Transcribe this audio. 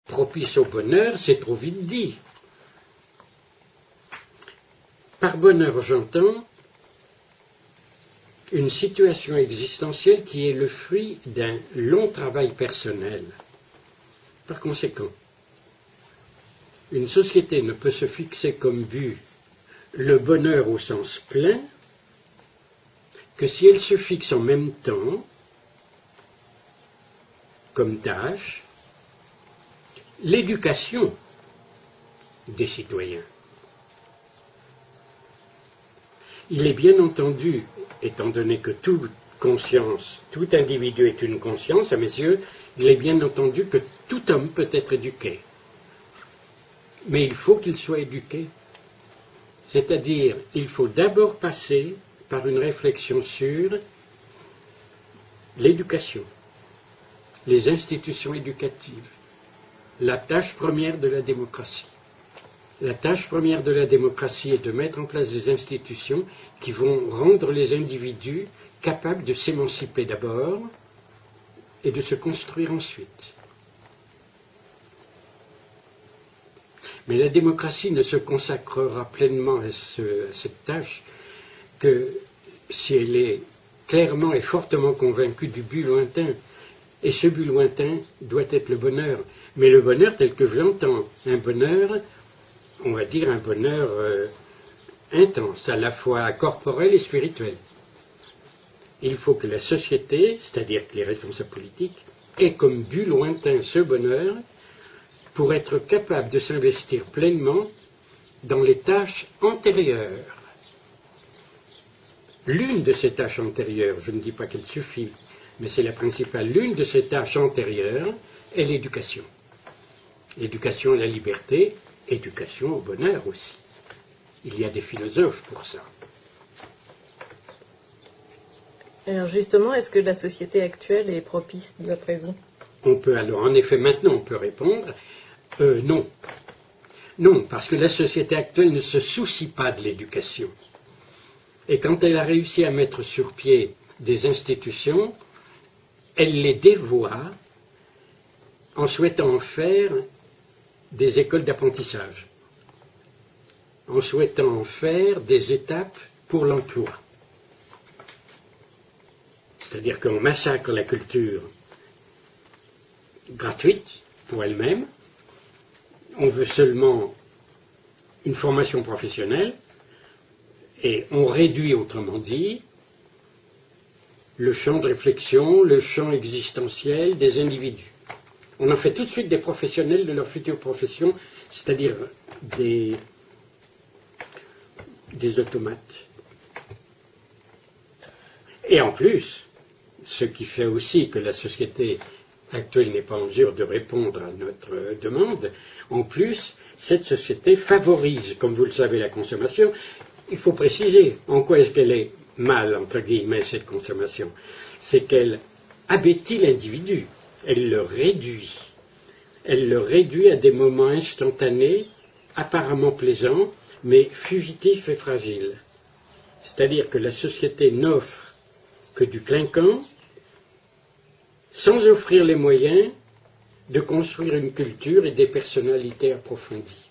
propice au bonheur, c'est trop vite dit. Par bonheur, j'entends une situation existentielle qui est le fruit d'un long travail personnel. Par conséquent, une société ne peut se fixer comme but le bonheur au sens plein que si elle se fixe en même temps, comme tâche, l'éducation des citoyens. Il est bien entendu, étant donné que toute conscience, tout individu est une conscience, à mes yeux, il est bien entendu que tout homme peut être éduqué. Mais il faut qu'il soit éduqué. C'est-à-dire, il faut d'abord passer par une réflexion sur l'éducation, les institutions éducatives, la tâche première de la démocratie. La tâche première de la démocratie est de mettre en place des institutions qui vont rendre les individus capables de s'émanciper d'abord et de se construire ensuite. Mais la démocratie ne se consacrera pleinement à cette tâche que si elle est clairement et fortement convaincue du but lointain. Et ce but lointain doit être le bonheur. Mais le bonheur tel que je l'entends, un bonheur, on va dire un bonheur intense, à la fois corporel et spirituel. Il faut que la société, c'est-à-dire que les responsables politiques, aient comme but lointain ce bonheur pour être capable de s'investir pleinement dans les tâches antérieures. L'une de ces tâches antérieures, je ne dis pas qu'elle suffit, mais c'est la principale, l'une de ces tâches antérieures est l'éducation. L'éducation à la liberté, éducation au bonheur aussi. Il y a des philosophes pour ça. Alors justement, est-ce que la société actuelle est propice, d'après vous? On peut alors, en effet, maintenant on peut répondre, non. Non, parce que la société actuelle ne se soucie pas de l'éducation. Et quand elle a réussi à mettre sur pied des institutions, elle les dévoie en souhaitant en faire des écoles d'apprentissage, en souhaitant en faire des étapes pour l'emploi. C'est-à-dire qu'on massacre la culture gratuite pour elle-même, on veut seulement une formation professionnelle, et on réduit, autrement dit, le champ de réflexion, le champ existentiel des individus. On en fait tout de suite des professionnels de leur future profession, c'est-à-dire des automates. Et en plus, ce qui fait aussi que la société actuelle n'est pas en mesure de répondre à notre demande, en plus, cette société favorise, comme vous le savez, la consommation. Il faut préciser en quoi est-ce qu'elle est mal, entre guillemets, cette consommation. C'est qu'elle abétit l'individu, elle le réduit. Elle le réduit à des moments instantanés, apparemment plaisants, mais fugitifs et fragiles. C'est-à-dire que la société n'offre que du clinquant, sans offrir les moyens de construire une culture et des personnalités approfondies.